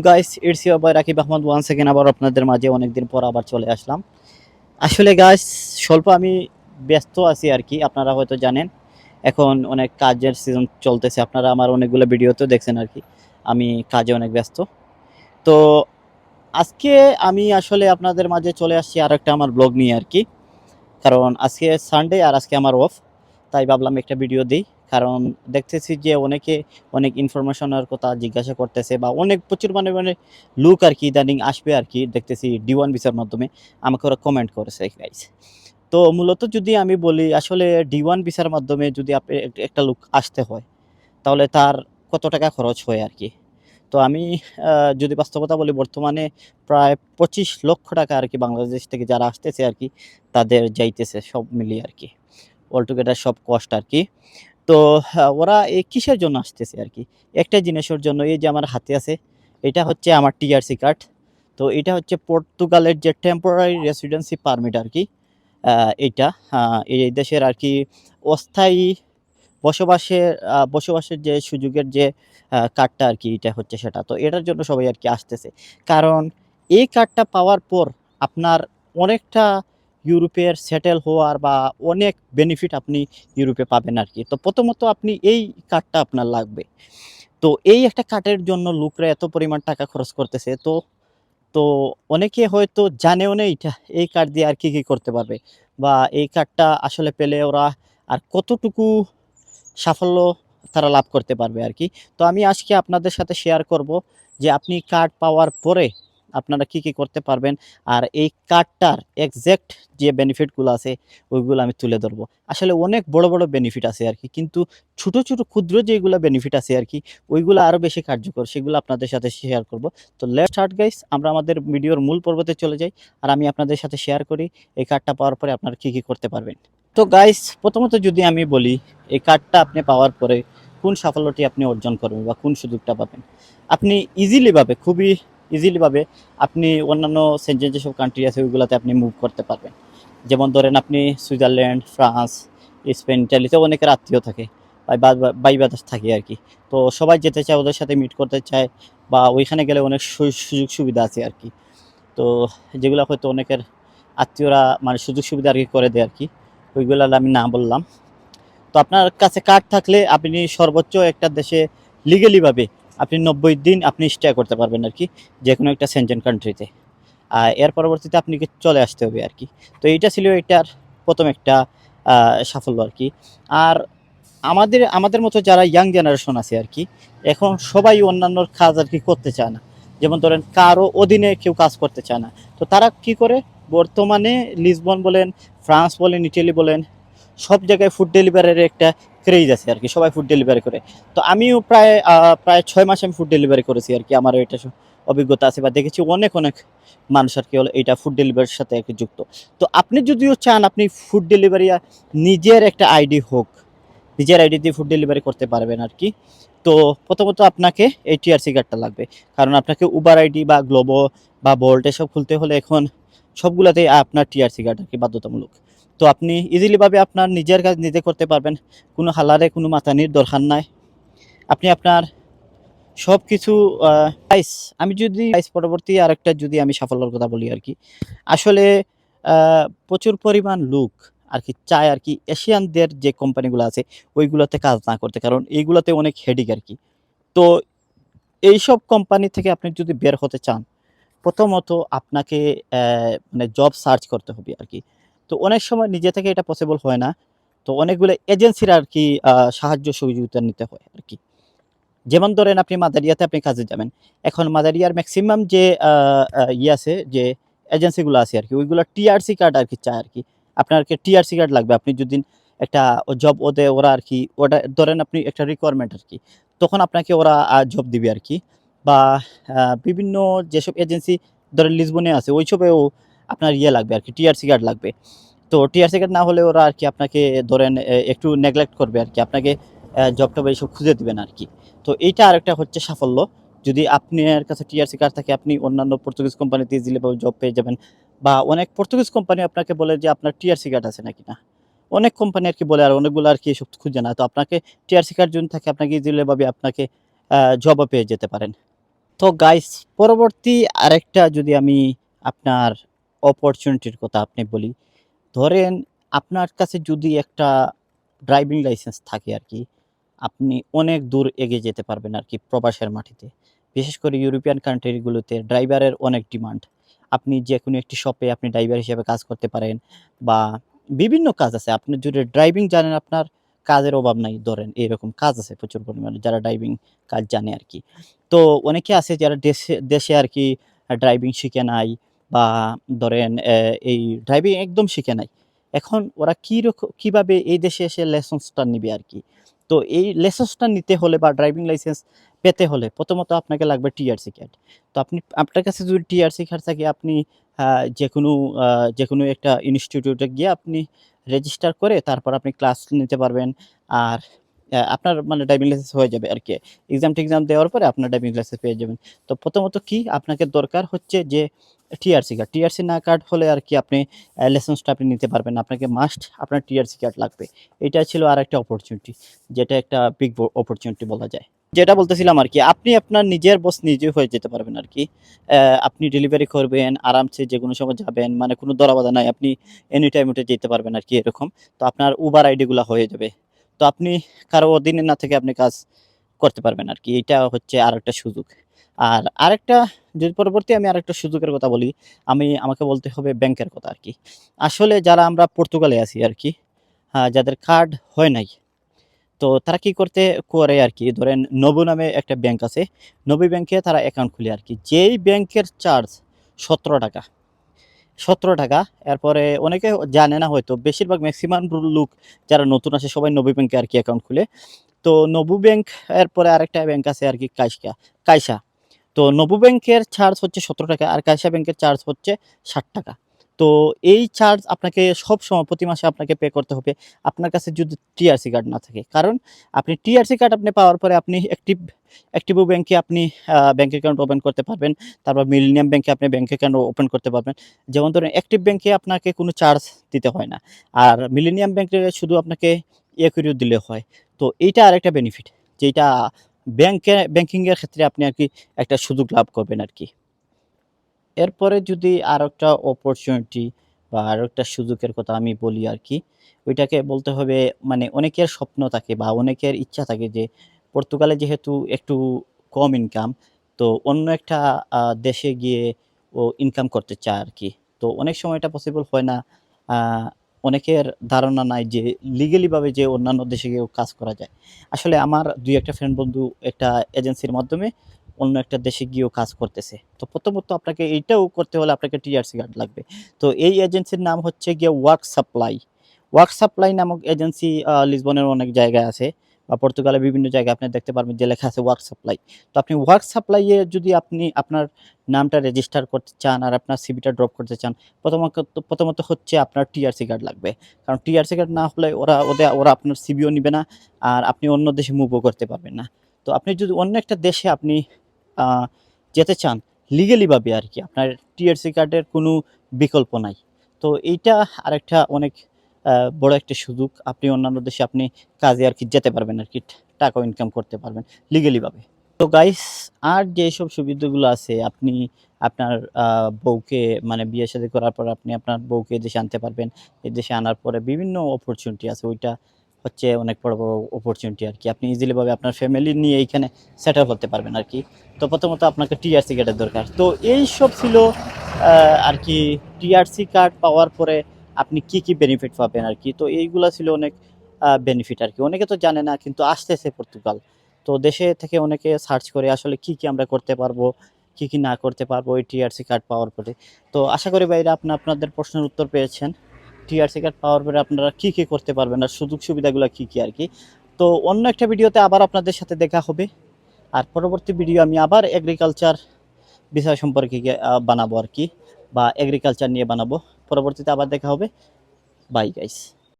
Guys, it's your boy Rakib Ahmed once again আবার আপনাদের মাঝে অনেকদিন পর আবার চলে আসলাম। আসলে গাইস, স্বল্প আমি ব্যস্ত আছি আর কি। আপনারা হয়তো জানেন এখন অনেক কাজের সিজন চলতেছে, আপনারা আমার অনেকগুলো ভিডিওতেও দেখছেন আর কি। আমি কাজে অনেক ব্যস্ত। তো আজকে আমি আসলে আপনাদের মাঝে চলে আসছি আর একটা আমার ব্লগ নিয়ে আর কি। কারণ আজকে সানডে আর আজকে আমার অফ, তাই ভাবলাম একটা ভিডিও দিই। কারণ দেখতেছি যে অনেকে অনেক ইনফরমেশনের কথা জিজ্ঞাসা করতেছে বা অনেক প্রচুর মানে লুক আর কি ইদানিং আসবে আর কি, দেখতেছি D1 ভিসার মাধ্যমে আমাকে ওরা কমেন্ট করেছে গাইস। তো মূলত যদি আমি বলি, আসলে D1 ভিসার মাধ্যমে যদি আপনি একটা লুক আসতে হয় তাহলে তার কত টাকা খরচ হয় আর কি। তো আমি যদি বাস্তবতা বলি, বর্তমানে প্রায় 25 লক্ষ টাকা আর কি বাংলাদেশ থেকে যারা আসতেছে আর কি তাদের যাইতেছে সব মিলিয়ে আর কি, অল টুগেদার সব কষ্ট আর কি। তো ওরা এই কিসের জন্য আসতেছে আর কি, একটা জিনিসের জন্য। এই যে আমার হাতে আছে, এটা হচ্ছে আমার টিআরসি কার্ড। তো এটা হচ্ছে পর্তুগালের যে টেম্পোরারি রেসিডেন্সি পারমিট আর কি। এইটা এই দেশের আর কি অস্থায়ী বসবাসের যে সুযোগের যে কার্ডটা আর কি, এটা হচ্ছে সেটা। তো এটার জন্য সবাই আর কি আসতেছে। কারণ এই কার্ডটা পাওয়ার পর আপনার অনেকটা ইউরোপের সেটেল হওয়ার বা অনেক বেনিফিট আপনি ইউরোপে পাবেন আর কি। তো প্রথমত আপনি এই কার্ডটা আপনার লাগবে। তো এই একটা কার্ডের জন্য লোকরা এত পরিমাণ টাকা খরচ করতেছে। তো তো অনেকে হয়তো জানেও না এইটা, এই কার্ড দিয়ে আর কি কি করতে পারবে, বা এই কার্ডটা আসলে পেলে ওরা আর কতটুকু সাফল্য তারা লাভ করতে পারবে আর কি। তো আমি আজকে আপনাদের সাথে শেয়ার করব যে আপনি কার্ড পাওয়ার পরে আপনারা কি কি করতে পারবেন, আর এই কার্ডটার এক্সাক্ট যে বেনিফিটগুলো আছে ওইগুলো আমি তুলে ধরবো। আসলে অনেক বড় বড় বেনিফিট আছে আর কি, কিন্তু ছোট ছোট ক্ষুদ্র যেগুলো বেনিফিট আছে আর কি, ওইগুলো আরও বেশি কার্যকর, সেগুলো আপনাদের সাথে শেয়ার করব। তো লেটস স্টার্ট গাইস, আমরা আমাদের ভিডিওর মূল পর্বতে চলে যাই আর আমি আপনাদের সাথে শেয়ার করি এই কার্ডটা পাওয়ার পরে আপনারা কি কি করতে পারবেন। তো গাইস, প্রথমত যদি আমি বলি, এই কার্ডটা আপনি পাওয়ার পরে কোন সাফল্যটি আপনি অর্জন করবেন বা কোন সুযোগটা পাবেন। আপনি ইজিলিভাবে, খুবই ইজিলিভাবে আপনি অন্যান্য সেন্ট্রাল যেসব কান্ট্রি আছে ওইগুলোতে আপনি মুভ করতে পারবেন। যেমন ধরেন আপনি সুইজারল্যান্ড, ফ্রান্স, স্পেন, ইটালিতে অনেকের আত্মীয় থাকে, বাই বাতাস থাকে আর কি। তো সবাই যেতে চায়, ওদের সাথে মিট করতে চায়, বা ওইখানে গেলে অনেক সুযোগ সুবিধা আছে আর কি। তো যেগুলো হয়তো অনেকের আত্মীয়রা মানে সুযোগ সুবিধা আর কি করে দেয় আর কি, ওইগুলো আমি না বললাম। তো আপনার কাছে কার্ড থাকলে আপনি সর্বোচ্চ একটা দেশে লিগেলিভাবে আপনি 90 দিন আপনি স্টে করতে পারবেন আর কি, যে কোনো একটা সেনজেন কান্ট্রিতে। আর এর পরবর্তীতে আপনি চলে আসতে হবে আর কি। তো এইটা ছিল এটার প্রথম একটা সাফল্য আর কি। আর আমাদের আমাদের মতো যারা ইয়াং জেনারেশন আছে আর কি, এখন সবাই অন্যান্য কাজ আর কি করতে চায় না। যেমন ধরেন কারো অধীনে কেউ কাজ করতে চায় না। তো তারা কি করে, বর্তমানে লিসবন বলেন, ফ্রান্স বলেন, ইটালি বলেন, সব জায়গায় ফুড ডেলিভারির একটা ক্রেজ আছে আর কি, সবাই ফুড ডেলিভারি করে। তো আমিও প্রায় 6 মাস আমি ফুড ডেলিভারি করেছি আর কি, আমারও এটা অভিজ্ঞতা আছে বা দেখেছি অনেক অনেক মানুষ আর কি হলো এইটা ফুড ডেলিভারির সাথে আর কি যুক্ত। তো আপনি যদিও চান আপনি ফুড ডেলিভারি নিজের একটা আইডি হোক, নিজের আইডি দিয়ে ফুড ডেলিভারি করতে পারবেন আর কি। তো প্রথমত আপনাকে এই টিআরসি কার্ডটা লাগবে। কারণ আপনাকে উবার আইডি বা গ্লোবো বা বোল্ট এসব খুলতে হলে এখন সবগুলাতেই আপনার টিআরসি কার্ড আর কি বাধ্যতামূলক। তো আপনি ইজিলিভাবে আপনার নিজের কাজ নিজে করতে পারবেন, কোনো হালারে কোনো মাতানির দরকার নাই। আপনি আপনার সব কিছু গাইস, আমি যদি গাইস পরবর্তী আরেকটা যদি আমি সাফল্যের কথা বলি আর কি। আসলে প্রচুর পরিমাণ লোক আর কি চায় আর কি এশিয়ানদের যে কোম্পানিগুলো আছে ওইগুলোতে কাজ না করতে, কারণ এইগুলোতে অনেক হেডিক আর কি। তো এইসব কোম্পানি থেকে আপনি যদি বের হতে চান, প্রথমত আপনাকে মানে জব সার্চ করতে হবে আর কি। তো অনেক সময় নিজে থেকে এটা পসিবল হয় না। তো অনেকগুলো এজেন্সির আর কি সাহায্য সহযোগিতা নিতে হয় আর কি। যেমন ধরেন আপনি মাদারিয়াতে আপনি কাজে যাবেন। এখন মাদারিয়ার ম্যাক্সিমাম যে আছে, যে এজেন্সিগুলো আছে আর কি, ওইগুলো টিআরসি কার্ড আর কি চায় আর কি। আপনার টিআরসি কার্ড লাগবে। আপনি যদি একটা জব ওরা আর কি, ওটা ধরেন আপনি একটা রিকোয়ারমেন্ট আর কি, তখন আপনাকে ওরা জব দিবে আর কি। বা বিভিন্ন যেসব এজেন্সি ধরেন লিসবনে আছে, ওইসবেও আপনার লাগবে আর কি, টিআরসি কার্ড লাগবে। তো টিআরসি কার্ড না হলে ওরা আর কি আপনাকে ধরেন একটু নেগলেক্ট করবে আর কি, আপনাকে জব টব এইসব খুঁজে দিবেন আর কি। তো এইটা আরেকটা হচ্ছে সাফল্য। যদি আপনার কাছে টিআরসি কার্ড থাকে, আপনি অন্যান্য পর্তুগিজ কোম্পানিতে ইজিলি জব পেয়ে যাবেন। বা অনেক পর্তুগিজ কোম্পানি আপনাকে বলে যে আপনার টিআরসি কার্ড আছে নাকি না, অনেক কোম্পানি আর কি বলে, আর অনেকগুলো আর কি এসব খুঁজে না। তো আপনাকে টিআরসি কার্ড যদি থাকে আপনাকে ইজিলি ভাবে আপনাকে জবও পেয়ে যেতে পারেন। তো গাইস, পরবর্তী আরেকটা যদি আমি আপনার অপরচুনিটির কথা আপনি বলি, ধরেন আপনার কাছে যদি একটা ড্রাইভিং লাইসেন্স থাকে আর কি, আপনি অনেক দূর এগিয়ে যেতে পারবেন আর কি প্রবাসের মাটিতে। বিশেষ করে ইউরোপিয়ান কান্ট্রিগুলোতে ড্রাইভারের অনেক ডিমান্ড। আপনি যেকোনো একটি শপে আপনি ড্রাইভার হিসেবে কাজ করতে পারেন, বা বিভিন্ন কাজ আছে। আপনি যদি ড্রাইভিং জানেন, আপনার কাজের অভাব নাই। ধরেন এরকম কাজ আছে প্রচুর পরিমাণে যারা ড্রাইভিং কাজ জানে আর কি। তো অনেকে আছে যারা দেশে দেশে আর কি ড্রাইভিং শিখে নাই, বা ধরেন এই ড্রাইভিং একদম শিখে নাই। এখন ওরা কিভাবে এই দেশে এসে লাইসেন্সটা নিবে আর কি। তো এই লাইসেন্সটা নিতে হলে বা ড্রাইভিং লাইসেন্স পেতে হলে প্রথমত আপনাকে লাগবে টিআরসি কার্ড। তো আপনার কাছে যদি টিআরসি কার্ড থাকে, আপনি যেকোনো যেকোনো একটা ইনস্টিটিউটে গিয়ে আপনি রেজিস্টার করে তারপর আপনি ক্লাস নিতে পারবেন। আর আপনার মানে ড্রাইভিং লাইসেন্স হয়ে যাবে আর কি। এক্সাম দেওয়ার পরে আপনার ড্রাইভিং লাইসেন্স পেয়ে যাবেন। তো প্রথমত কি আপনাকে দরকার হচ্ছে যে টিআরসি কার্ড। টিআরসি না কার্ড হলে আর কি আপনি লাইসেন্সটা আপনি নিতে পারবেন না। আপনাকে মাস্ট আপনার টিআরসি কার্ড লাগবে। এটা ছিল আরেকটা অপরচুনিটি, যেটা একটা বিগ অপরচুনিটি বলা যায়। যেটা বলতেছিলাম আর কি, আপনি আপনার নিজের বস নিজে হয়ে যেতে পারবেন আর কি। আপনি ডেলিভারি করবেন, আরামসে যেকোনো সময় যাবেন, মানে কোনো ধরা-বাঁধা নাই। আপনি এনি টাইম উঠে যেতে পারবেন আর কি এরকম। তো আপনার উবার আইডিগুলা হয়ে যাবে। তো আপনি কারো অধীনে না থেকে আপনি কাজ করতে পারবেন আর কি। এইটা হচ্ছে আরেকটা সুযোগ। আর আরেকটা, যদি পরবর্তী আমি আরেকটা সুযোগের কথা বলি, আমাকে বলতে হবে ব্যাংকের কথা আর কি। আসলে যারা আমরা পর্তুগালে আছি আর কি, যাদের কার্ড হয় নাই, তো তারা কি করে আর কি, ধরেন নবু নামে একটা ব্যাংক আছে। নবী ব্যাংকে তারা অ্যাকাউন্ট খুলে আর কি। যেই ব্যাংকের চার্জ ১৭ টাকা, ১৭ টাকা। এরপরে অনেকে জানে না হয়তো, বেশিরভাগ ম্যাক্সিমাম লোক যারা নতুন আসে সবাই নবী ব্যাংকে আর কি অ্যাকাউন্ট খুলে। তো নবু ব্যাংক, এরপরে আরেকটা ব্যাংক আছে আর কি, কাইসা। তো নবু ব্যাংকের চার্জ হচ্ছে ১৭ টাকা, আর কাইসা ব্যাংকের চার্জ হচ্ছে ৬০ টাকা। তো এই চার্জ আপনাকে সবসময় প্রতি মাসে আপনাকে পে করতে হবে, আপনার কাছে যদি টিআরসি কার্ড না থাকে। কারণ আপনি টিআরসি কার্ড আপনি পাওয়ার পরে আপনি অ্যাক্টিভো ব্যাংকে আপনি ব্যাংক অ্যাকাউন্ট ওপেন করতে পারবেন। তারপর মিলেনিয়াম ব্যাংকে আপনি ব্যাংক অ্যাকাউন্ট ওপেন করতে পারবেন। যেমন ধরেন অ্যাক্টিভ ব্যাংকে আপনাকে কোনো চার্জ দিতে হয় না, আর মিলেনিয়াম ব্যাংকে শুধু আপনাকে করে দিলে হয়। তো এইটা আরেকটা বেনিফিট, যেটা ব্যাংকিংয়ের ক্ষেত্রে আপনি আর কি একটা সুযোগ লাভ করবেন আর কি। এরপরে যদি আরেকটা অপরচুনিটি বা আরেকটা সুযোগের কথা আমি বলি আর কি, ওইটাকে বলতে হবে, মানে অনেকের স্বপ্ন থাকে বা অনেকের ইচ্ছা থাকে যে পর্তুগালে যেহেতু একটু কম ইনকাম, তো অন্য একটা দেশে গিয়ে ও ইনকাম করতে চায় আর কি। তো অনেক সময় এটা পসিবল হয় না। আ অনেকের ধারণা নাই যে লিগ্যালি ভাবে যে অন্যান্য দেশে গিয়েও কাজ করা যায়। আসলে আমার ২-১ টা ফ্রেন্ড বন্ধু একটা এজেন্সির মাধ্যমে অন্য একটা দেশে গিয়েও কাজ করতেছে। তো প্রথমত আপনাকে এইটাও করতে হলে আপনাকে টিআরসি কার্ড লাগবে। তো এই এজেন্সির নাম হচ্ছে গিয়ে ওয়ার্ক সাপ্লাই। ওয়ার্ক সাপ্লাই নামক এজেন্সি লিসবনের অনেক জায়গায় আছে, বা পর্তুগালের বিভিন্ন জায়গায় আপনি দেখতে পারবেন যে লেখা আছে ওয়ার্ক সাপ্লাই। তো আপনি ওয়ার্ক সাপ্লাই এ যদি আপনি আপনার নামটা রেজিস্টার করতে চান আর আপনার সিভিটা ড্রপ করতে চান, প্রথমত হচ্ছে আপনার টিআরসি কার্ড লাগবে। কারণ টিআরসি কার্ড না হলে ওরা আপনার সিভিও নিবে না, আর আপনি অন্য দেশে মুভও করতে পারবেন না। তো আপনি যদি অন্য একটা দেশে আপনি আ যেতে চান লিগ্যালি ভাবে আর কি, আপনার টিআরসি কার্ডের কোনো বিকল্প নাই। তো এইটা আরেকটা অনেক আ বড় একটা সুযোগ। আপনি অন্যান্য দেশে আপনি কাজে আর কি যেতে পারবেন আর কি, টাকাও ইনকাম করতে পারবেন লিগ্যালি ভাবে। তো গাইস, আর যেসব সুবিধাগুলো আছে, আপনি আপনার বউকে, মানে বিয়ে-শাদী করার পর আপনি আপনার বউকে এদেশে আনতে পারবেন। এদেশে আনার পরে বিভিন্ন অপরচুনিটি আছে। ওইটা হচ্ছে অনেক বড় অপরচুনিটি আরকি। আপনি ইজিলি ভাবে আপনার ফ্যামিলি নিয়ে এইখানে সেটেল হতে পারবেন আরকি। তো প্রথমত আপনাকে টিআরসি কার্ডের দরকার। তো এইসব ছিল আ আরকি, টিআরসি কার্ড পাওয়ার পরে আপনি কি বেনিফিট পাবেন আরকি। তো এইগুলা ছিল অনেক বেনিফিট আরকি। অনেকে তো জানে না, কিন্তু আসতেছে পর্তুগাল। তো দেশে থেকে অনেকে সার্চ করে আসলে কি আমরা করতে পারবো, কি না করতে পারবো এই টিআরসি কার্ড পাওয়ার পরে। তো আশা করি ভাইরা আপনাদের প্রশ্নের উত্তর পেয়েছেন। টিআরসি কার্ড পাওয়ার পরে আপনারা কি করতে পারবেন আর সুযোগ সুবিধাগুলো কি আরকি। তো অন্য একটা ভিডিওতে আবার আপনাদের সাথে দেখা হবে। আর পরবর্তী ভিডিও আমি আবার এগ্রিকালচার বিষয় সম্পর্কে বানাবো আরকি, বা এগ্রিকালচার নিয়ে বানাবো। পরবর্তীতে আবার দেখা হবে। Bye guys.